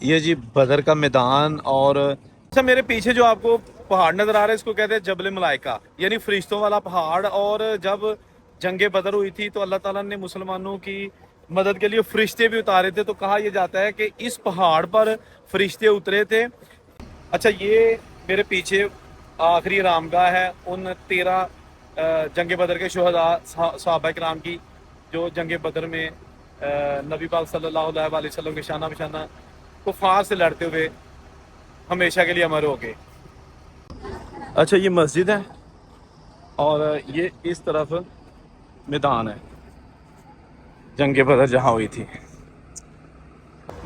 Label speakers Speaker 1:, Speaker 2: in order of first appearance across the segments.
Speaker 1: ये जी बदर का मैदान। और अच्छा, मेरे पीछे जो आपको पहाड़ नजर आ रहा है इसको कहते हैं जबल मलाइका, यानी फरिश्तों वाला पहाड़। और जब जंग बदर हुई थी तो अल्लाह ताला ने मुसलमानों की मदद के लिए फरिश्ते भी उतारे थे। तो कहा यह जाता है कि इस पहाड़ पर फरिश्ते उतरे थे। अच्छा, ये मेरे पीछे आखिरी रामगाह है उन 13 जंग बदर के शुहदा सहाबा कराम की, जो जंग बदर में नबी पाक सल्लल्लाहु अलैहि वसल्लम के शाना बशाना कुफार से लड़ते हुए हमेशा के लिए अमर हो गए। अच्छा, ये मस्जिद है और ये इस तरफ मैदान है जंग बदर जहाँ हुई थी।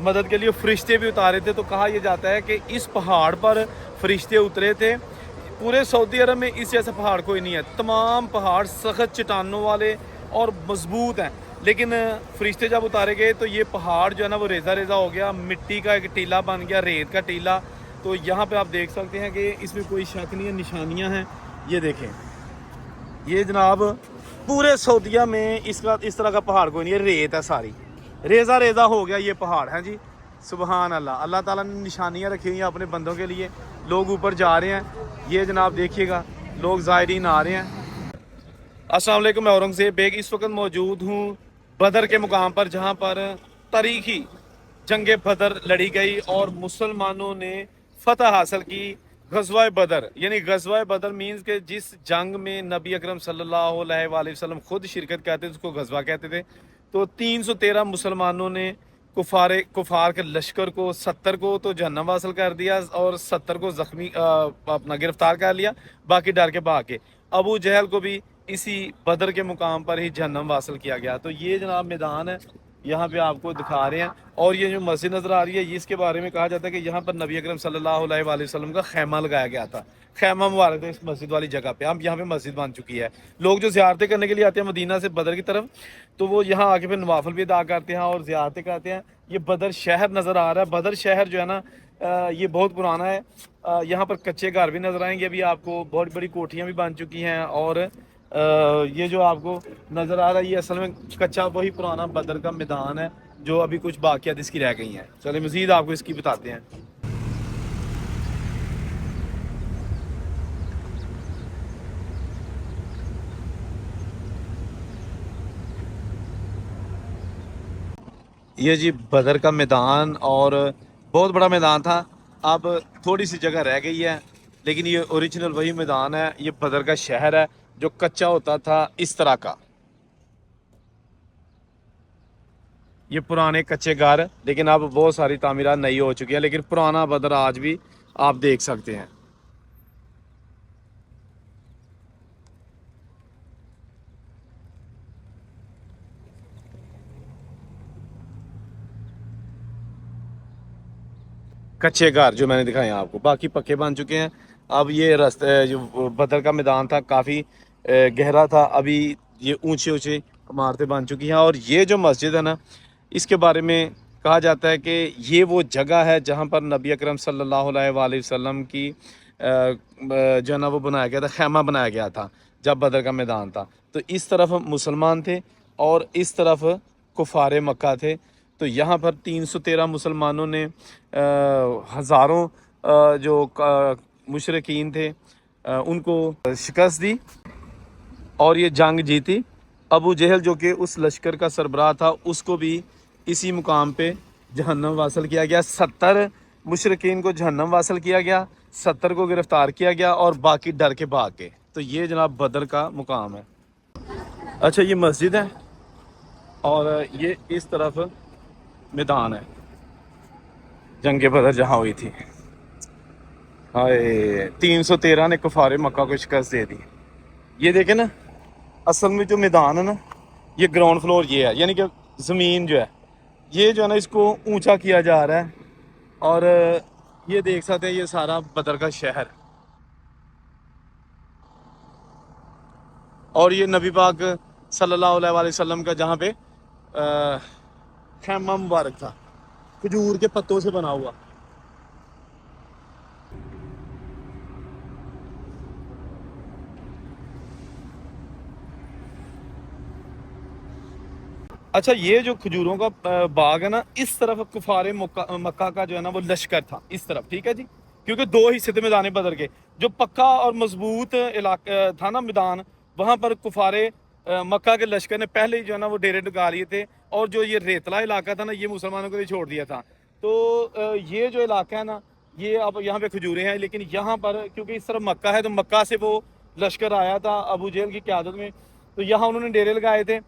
Speaker 1: मदद के लिए फरिश्ते भी उतारे थे। तो कहा यह जाता है कि इस पहाड़ पर फरिश्ते उतरे थे। पूरे सऊदी अरब में इस जैसा पहाड़ कोई नहीं है। तमाम पहाड़ सख्त चट्टानों वाले और मजबूत हैं, लेकिन फरिश्ते जब उतारे गए तो ये पहाड़ जो है ना वो रेजा रेजा हो गया, मिट्टी का एक टीला बन गया, रेत का टीला। तो यहाँ पे आप देख सकते हैं कि इसमें कोई शक नहीं है, निशानियाँ हैं। ये देखें, ये जनाब पूरे सऊदीया में इसका इस तरह का पहाड़ कोई नहीं है, रेत है सारी, रेजा रेजा हो गया ये पहाड़ है जी। सुबहान अल्लाह, अल्लाह ताला ने निशानियाँ रखी हुई हैं अपने बंदों के लिए। लोग ऊपर जा रहे हैं, ये जनाब देखिएगा, लोग ज़ायरीन आ रहे हैं। अस्सलाम वालेकुम, मैं औरंगज़ेब बेग इस वक्त मौजूद हूँ बदर के मुकाम पर, जहाँ पर तारीखी जंग बदर लड़ी गई और मुसलमानों ने फतह हासिल की। गज़वा बदर यानी गज़वा बदर मीन्स के जिस जंग में नबी अकरम सल्लल्लाहु अलैहि वसल्लम खुद शिरकत करते थे उसको गज़वा कहते थे। तो 313 मुसलमानों ने कुफार के लश्कर को 70 को तो जहन्नम हासिल कर दिया और 70 को जख्मी अपना गिरफ्तार कर लिया, बाकी डर के भाग के। अबू जहल को भी इसी बदर के मुकाम पर ही जहन्नम हासिल किया गया। तो ये जनाब मैदान है, यहाँ पे आपको दिखा रहे हैं। और ये जो मस्जिद नज़र आ रही है, इसके बारे में कहा जाता है कि यहाँ पर नबी अकरम सल्लल्लाहु अलैहि वसल्लम का खैमा लगाया गया था। खैमा मुबारक है इस मस्जिद वाली जगह पे। अब यहाँ पे मस्जिद बन चुकी है। लोग जो ज़ियारतें करने के लिए आते हैं मदीना से बदर की तरफ, तो वो यहाँ आके फिर नवाफिल भी अदा करते हैं और ज़ियारतें करते हैं। ये बदर शहर नज़र आ रहा है। बदर शहर जो है ना ये बहुत पुराना है। यहाँ पर कच्चे घर भी नज़र आएंगे अभी आपको, बहुत बड़ी कोठियाँ भी बन चुकी हैं। और ये जो आपको नज़र आ रहा है ये असल में कच्चा वही पुराना बदर का मैदान है, जो अभी कुछ बाकियात इसकी रह गई हैं। चलिए मज़ीद आपको इसकी बताते हैं। ये जी बदर का मैदान, और बहुत बड़ा मैदान था। अब थोड़ी सी जगह रह गई है, लेकिन ये ओरिजिनल वही मैदान है। ये बदर का शहर है जो कच्चा होता था इस तरह का। ये पुराने कच्चे घर, लेकिन अब बहुत सारी तामीरात नई हो चुकी है, लेकिन पुराना बदर आज भी आप देख सकते हैं। कच्चे घर जो मैंने दिखाए हैं आपको, बाकी पक्के बन चुके हैं। अब ये रास्ते जो बदर का मैदान था काफ़ी गहरा था, अभी ये ऊंचे ऊंचे इमारतें बन चुकी हैं। और ये जो मस्जिद है ना, इसके बारे में कहा जाता है कि ये वो जगह है जहाँ पर नबी अकरम सल्लल्लाहु अलैहि वसल्लम की जो है ना वो बनाया गया था, खैमा बनाया गया था जब बदर का मैदान था। तो इस तरफ मुसलमान थे और इस तरफ कुफार मक्का थे। तो यहाँ पर 313 मुसलमानों ने हज़ारों जो मुशरकीन थे उनको शिकस्त दी और ये जंग जीती। अबू जहल जो कि उस लश्कर का सरबराह था, उसको भी इसी मुकाम पे जहन्नम वासल किया गया। 70 मुशरकीन को जहन्नम वासल किया गया, 70 को गिरफ्तार किया गया और बाकी डर के भाग गए। तो ये जनाब बदर का मुकाम है। अच्छा, ये मस्जिद है और ये इस तरफ मैदान है जंग बदर जहाँ हुई थी। हाय, 313 ने कुफारे मक्का को शिकस्त दे दी। ये देखे ना, असल में जो मैदान है ना, ये ग्राउंड फ्लोर ये है, यानी कि ज़मीन जो है ये जो है ना इसको ऊंचा किया जा रहा है। और ये देख सकते हैं ये सारा बदर का शहर। और ये नबी पाक सल्लल्लाहु अलैहि वसल्लम का जहाँ पे खैमा मुबारक था, खजूर के पत्तों से बना हुआ। अच्छा, ये जो खजूरों का बाग है ना, इस तरफ कुफारे मक्का का जो है ना वो लश्कर था इस तरफ, ठीक है जी। क्योंकि दो हिस्से थे मैदान बदर के, जो पक्का और मजबूत इलाका था ना मैदान, वहाँ पर कुफारे मक्का के लश्कर ने पहले ही जो है ना वो डेरे डगा लिए थे, और जो ये रेतला इलाका था ना ये मुसलमानों के लिए छोड़ दिया था। तो ये जो इलाका है ना, ये अब यहाँ पे खजूरें हैं, लेकिन यहाँ पर क्योंकि इस तरफ मक्का है, तो मक्का से वो लश्कर आया था अबू जहल की क़यादत में, तो यहाँ उन्होंने डेरे लगाए थे।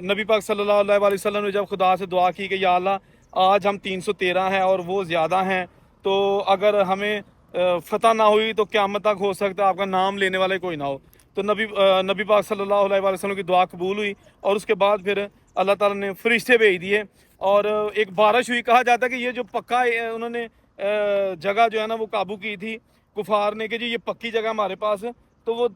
Speaker 1: नबी पाक सल्लल्लाहु अलैहि वसल्लम ने जब खुदा से दुआ की कि या अल्लाह आज हम 313 हैं और वो ज़्यादा हैं, तो अगर हमें फतह ना हुई तो क़यामत तक हो सकता है आपका नाम लेने वाले कोई ना हो। तो नबी पाक सल्लल्लाहु अलैहि वसल्लम की दुआ कबूल हुई, और उसके बाद फिर अल्लाह ताला ने फरिश्ते भेज दिए, और एक बारिश हुई। कहा जाता है कि ये जो पक्का उन्होंने जगह जो है ना वो काबू की थी कुफार ने, कि जी ये पक्की जगह हमारे पास है, तो वो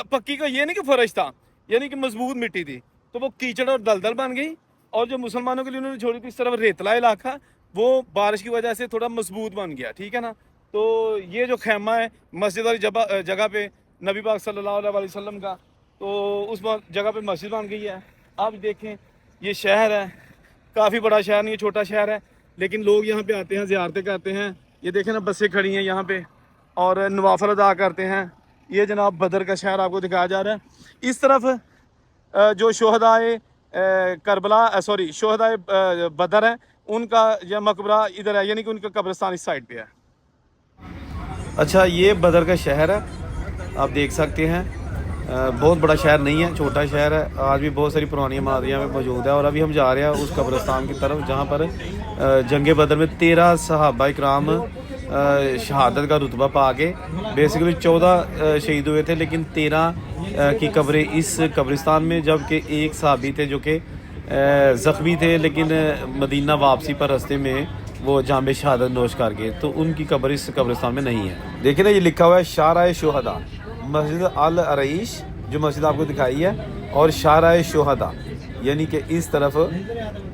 Speaker 1: पक्की का ये नहीं कि फर्श था, यानी कि मजबूत मिट्टी थी, तो वो कीचड़ और दलदल बन गई, और जो मुसलमानों के लिए उन्होंने छोड़ी थी इस तरफ रेतला इलाका, वो बारिश की वजह से थोड़ा मजबूत बन गया, ठीक है ना। तो ये जो खैमा है मस्जिद वाली जगह पे नबी पाक सल्लल्लाहु अलैहि वसल्लम का, तो उस जगह पे मस्जिद बन गई है। आप देखें ये शहर है, काफ़ी बड़ा शहर नहीं है, छोटा शहर है, लेकिन लोग यहाँ पे आते हैं, ज़ियारतें करते हैं। ये देखें ना बसें खड़ी हैं यहाँ पे, और नवाफिल अदा करते हैं। ये जनाब बदर का शहर आपको दिखाया जा रहा है। इस तरफ जो शोहदाए करबला सॉरी शोहदाए बदर है, उनका यह मकबरा इधर है, यानी कि उनका कब्रिस्तान इस साइड पे है। अच्छा, ये बदर का शहर है, आप देख सकते हैं। बहुत बड़ा शहर नहीं है, छोटा शहर है। आज भी बहुत सारी पुरानी इमारतें यहाँ पे मौजूद है, और अभी हम जा रहे हैं उस कब्रिस्तान की तरफ जहाँ पर जंग बदर में 13 सहाबा इकराम शहादत का रुतबा पा के, बेसिकली 14 शहीद हुए थे, लेकिन 13 की कब्रें इस कब्रिस्तान में, जबकि एक सहाबी थे जो कि ज़ख्मी थे, लेकिन मदीना वापसी पर रास्ते में वो जाम शहादत नोश कर गए, तो उनकी कब्र इस कब्रिस्तान में नहीं है। देखिए ना, ये लिखा हुआ है शाहराए शोहदा, मस्जिद अल अरईश जो मस्जिद आपको दिखाई है, और शाहराए शोहदा, यानी कि इस तरफ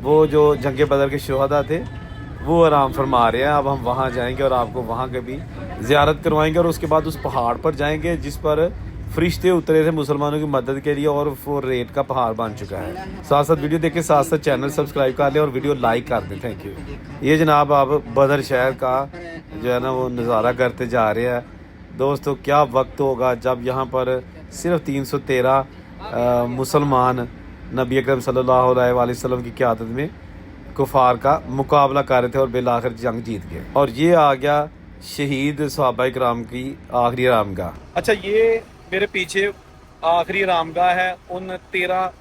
Speaker 1: वो जो जंग बदर के शोहदा थे वो आराम फरमा रहे हैं। अब हम वहाँ जाएंगे और आपको वहाँ के भी ज़ियारत करवाएंगे, और उसके बाद उस पहाड़ पर जाएंगे जिस पर फरिश्ते उतरे थे मुसलमानों की मदद के लिए, और वो रेत का पहाड़ बन चुका है। साथ साथ वीडियो देख के साथ साथ चैनल सब्सक्राइब कर लें और वीडियो लाइक कर दें। Thank you. ये जनाब आप बदर शहर का जो है ना वो नज़ारा करते जा रहे हैं। दोस्तों, क्या वक्त होगा जब यहाँ पर सिर्फ 313 मुसलमान नबी अकरम सल्लल्लाहु अलैहि वसल्लम की क़यादत में कुफार का मुकाबला कर रहे थे और बिलाखिर जंग जीत गए। और ये आ गया शहीद सहाबा इकराम की आखिरी आरामगाह। अच्छा, ये मेरे पीछे आखिरी आरामगाह है उन 13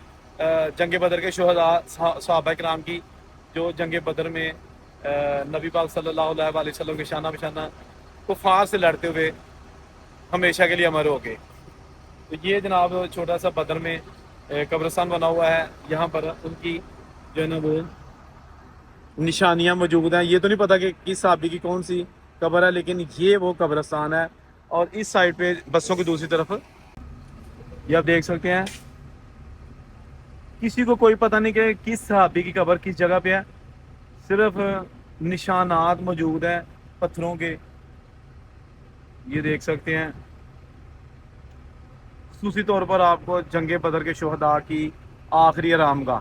Speaker 1: जंग बदर के शोहदा सहाबा इकराम की, जो जंग बदर में नबी पाक सल्लल्लाहु अलैहि वसल्लम के शाना बशाना कुफार से लड़ते हुए हमेशा के लिए अमर हो गए। तो ये जनाब छोटा सा बदर में कब्रिस्तान बना हुआ है, यहाँ पर उनकी जो है ना वो निशानियां मौजूद हैं। ये तो नहीं पता कि किस सहाबी की कौन सी कब्र है, लेकिन ये वो कब्रिस्तान है। और इस साइड पे बसों की दूसरी तरफ ये आप देख सकते हैं, किसी को कोई पता नहीं कि किस सहाबी की कब्र किस जगह पे है, सिर्फ निशानात मौजूद हैं पत्थरों के, ये देख सकते हैं। खसूसी तौर पर आपको जंग बदर के शोहदा की आखिरी आरामगाह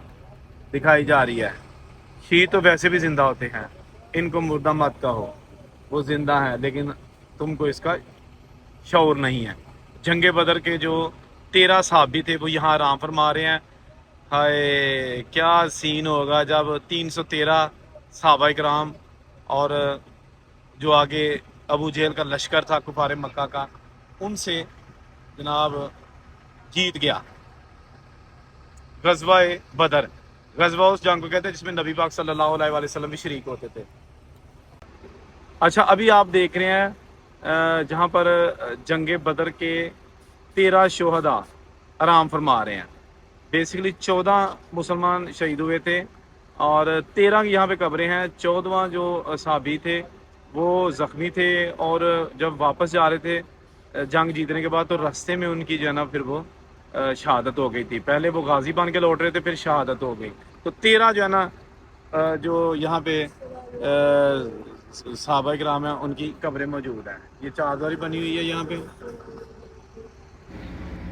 Speaker 1: दिखाई जा रही है। शहीद तो वैसे भी जिंदा होते हैं, इनको मुर्दा मत कहो, वो जिंदा है लेकिन तुमको इसका शऊर नहीं है। जंग बदर के जो 13 सहाबी थे वो यहाँ आराम फरमा रहे हैं। हाय, क्या सीन होगा जब 313 सहाबा इकराम और जो आगे अबू जहल का लश्कर था कुफार मक्का का, उनसे जनाब जीत गया। गज़वाए बदर, गज़वा उस जंग को कहते हैं जिसमें नबी पाक सल्लल्लाहु अलैहि वसल्लम भी शरीक होते थे। अच्छा, अभी आप देख रहे हैं जहाँ पर जंग बदर के 13 शोहदा आराम फरमा रहे हैं। बेसिकली 14 मुसलमान शहीद हुए थे और 13 की यहाँ पे कब्रें हैं। 14वां जो सहाबी थे वो ज़ख्मी थे, और जब वापस जा रहे थे जंग जीतने के बाद, तो रास्ते में उनकी जो है ना फिर वो शहादत हो गई थी। पहले वो गाजी बन के लौट रहे थे, फिर शहादत हो गई। तो 13 जो है ना जो यहाँ पे सहाबा इकराम है उनकी कब्रें मौजूद हैं। ये चारदीवारी बनी हुई है यहाँ पे।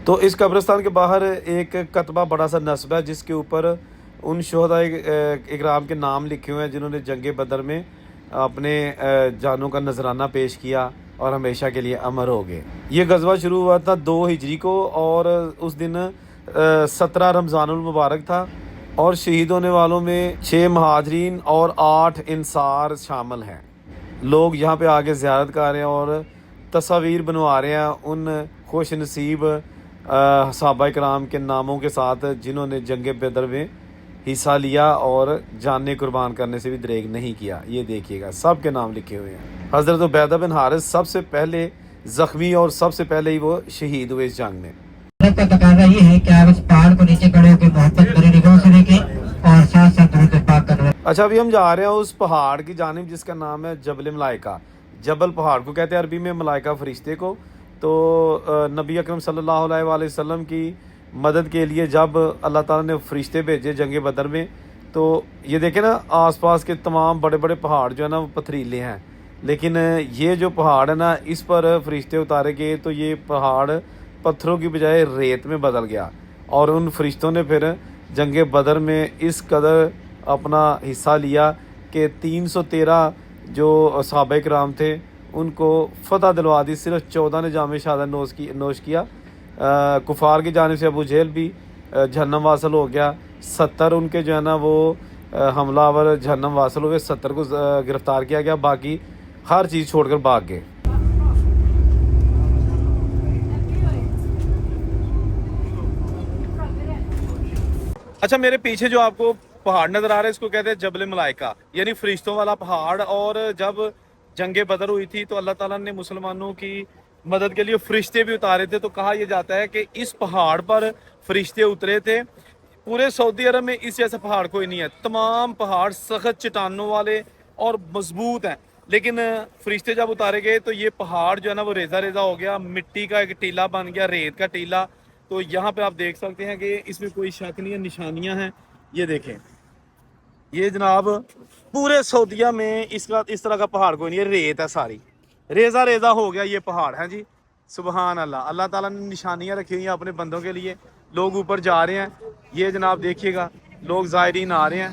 Speaker 1: तो इस कब्रिस्तान के बाहर एक कतबा बड़ा सा नस्ब है जिसके ऊपर ان شہداء اکرام کے نام لکھے ہوئے ہیں جنہوں نے جنگ بدر میں اپنے جانوں کا نذرانہ پیش کیا اور ہمیشہ کے لیے امر ہو گئے۔ یہ غزوہ شروع ہوا تھا 2 ہجری کو اور اس دن 17 رمضان المبارک تھا، اور شہید ہونے والوں میں 6 مہاجرین اور 8 انصار شامل ہیں۔ لوگ یہاں پہ آگے زیارت کر رہے ہیں اور تصاویر بنوا رہے ہیں ان خوش نصیب صحابہ کرام کے ناموں کے ساتھ جنہوں نے جنگ بدر میں حصہ لیا اور جانیں قربان کرنے سے بھی دریغ نہیں کیا۔ یہ دیکھیے گا سب کے نام لکھے ہوئے ہیں۔ حضرت عبیدہ بن حارث سب سے پہلے زخمی اور سب سے پہلے ہی وہ شہید ہوئے اس جنگ میں۔
Speaker 2: کا تقاضا یہ ہے کہ آپ اس پہاڑ کو نیچے کھڑے ہو کے محبت بھری نگاہوں سے دیکھیں اور ساتھ ساتھ درود پاک کریں۔
Speaker 1: اچھا ابھی ہم جا رہے ہیں اس پہاڑ کی جانب جس کا نام ہے جبل ملائکہ۔ جبل پہاڑ کو کہتے ہیں عربی میں، ملائکہ فرشتے کو۔ تو نبی اکرم صلی اللہ علیہ وآلہ وسلم کی مدد کے لیے جب اللہ تعالیٰ نے فرشتے بھیجے جنگ بدر میں، تو یہ دیکھیں نا آس پاس کے تمام بڑے بڑے پہاڑ جو ہے نا وہ پتھریلے ہیں، لیکن یہ جو پہاڑ ہے نا اس پر فرشتے اتارے گئے تو یہ پہاڑ پتھروں کی بجائے ریت میں بدل گیا، اور ان فرشتوں نے پھر جنگ بدر میں اس قدر اپنا حصہ لیا کہ 313 جو صحابہ کرام تھے ان کو فتح دلوا دی۔ صرف 14 نے جام شہادت نوش کیا۔ کفار کی جانب سے ابو جہل بھی جہنم واصل ہو گیا۔ 70 ان کے جو ہے نا وہ حملہ آور جہنم واصل ہوئے، 70 کو گرفتار کیا گیا، باقی ہر چیز چھوڑ کر بھاگ گئے۔ اچھا میرے پیچھے جو آپ کو پہاڑ نظر آ رہا ہے اس کو کہتے ہیں جبل ملائکہ، یعنی فرشتوں والا پہاڑ۔ اور جب جنگ بدر ہوئی تھی تو اللہ تعالیٰ نے مسلمانوں کی مدد کے لیے فرشتے بھی اتارے تھے، تو کہا یہ جاتا ہے کہ اس پہاڑ پر فرشتے اترے تھے۔ پورے سعودی عرب میں اس جیسا پہاڑ کوئی نہیں ہے، تمام پہاڑ سخت چٹانوں والے اور مضبوط ہیں، لیکن فرشتے جب اتارے گئے تو یہ پہاڑ جو ہے نا وہ ریزہ ریزہ ہو گیا، مٹی کا ایک ٹیلا بن گیا، ریت کا ٹیلا۔ تو یہاں پہ آپ دیکھ سکتے ہیں کہ اس میں کوئی شک نہیں ہے، نشانیاں ہیں، یہ دیکھیں، یہ جناب پورے سعودیہ میں اس طرح کا پہاڑ کوئی نہیں ہے، ریت ہے ساری، ریزہ ریزہ ہو گیا یہ پہاڑ ہے جی۔ سبحان اللہ، اللہ تعالیٰ نے نشانیاں رکھی ہوئی ہیں اپنے بندوں کے لیے۔ لوگ اوپر جا رہے ہیں، یہ جناب دیکھیے گا، لوگ زائرین آ رہے ہیں۔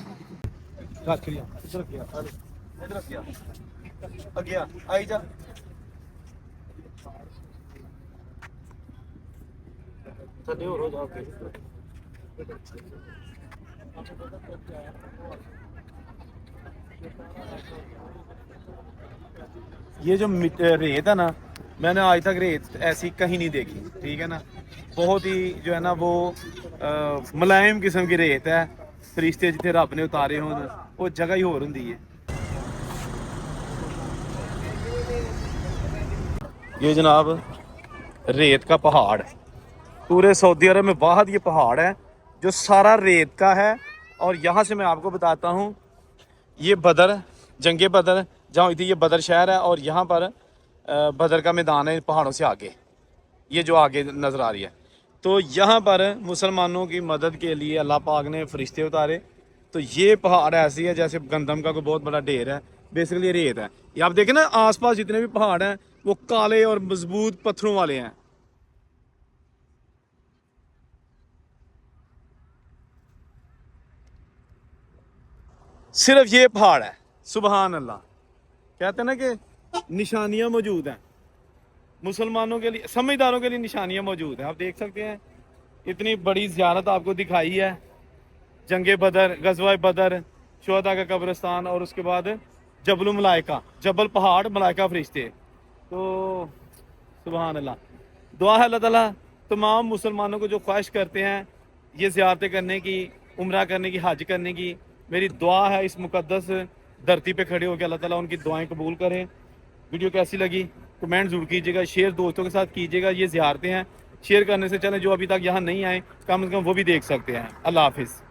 Speaker 1: یہ جو ریت ہے نا، میں نے آج تک ریت ایسی کہیں نہیں دیکھی، ٹھیک ہے نا، بہت ہی جو ہے نا وہ ملائم قسم کی ریت ہے۔ فرشتے جتنے رب نے اتارے ہوں وہ جگہ ہی ہور ہوندی ہے۔ یہ جناب ریت کا پہاڑ، پورے سعودی عرب میں واحد یہ پہاڑ ہے جو سارا ریت کا ہے۔ اور یہاں سے میں آپ کو بتاتا ہوں، یہ بدر، جنگ بدر جہاں ہوئی تھی، یہ بدر شہر ہے، اور یہاں پر بدر کا میدان ہے پہاڑوں سے آگے، یہ جو آگے نظر آ رہی ہے۔ تو یہاں پر مسلمانوں کی مدد کے لیے اللہ پاک نے فرشتے اتارے۔ تو یہ پہاڑ ایسی ہے جیسے گندم کا کوئی بہت بڑا ڈھیر ہے، بیسیکلی ریت ہے۔ یہ آپ دیکھیں نا آس پاس جتنے بھی پہاڑ ہیں وہ کالے اور مضبوط پتھروں والے ہیں۔ صرف یہ پہاڑ ہے، سبحان اللہ، کہتے ہیں نا کہ نشانیاں موجود ہیں مسلمانوں کے لیے، سمجھداروں کے لیے نشانیاں موجود ہیں۔ آپ دیکھ سکتے ہیں اتنی بڑی زیارت آپ کو دکھائی ہے، جنگ بدر، غزوہ بدر، شہداء کا قبرستان، اور اس کے بعد جبل ملائکہ، جبل پہاڑ، ملائکہ فرشتے۔ تو سبحان اللہ، دعا ہے اللہ تعالیٰ تمام مسلمانوں کو جو خواہش کرتے ہیں یہ زیارتیں کرنے کی، عمرہ کرنے کی، حج کرنے کی، میری دعا ہے اس مقدس دھرتی پہ کھڑے ہو کے اللہ تعالیٰ ان کی دعائیں قبول کریں۔ ویڈیو کیسی لگی کمنٹ ضرور کیجیے گا، شیئر دوستوں کے ساتھ کیجیے گا۔ یہ زیارتیں ہیں، شیئر کرنے سے چلیں جو ابھی تک یہاں نہیں آئے کم از کم وہ بھی دیکھ سکتے ہیں۔ اللہ حافظ۔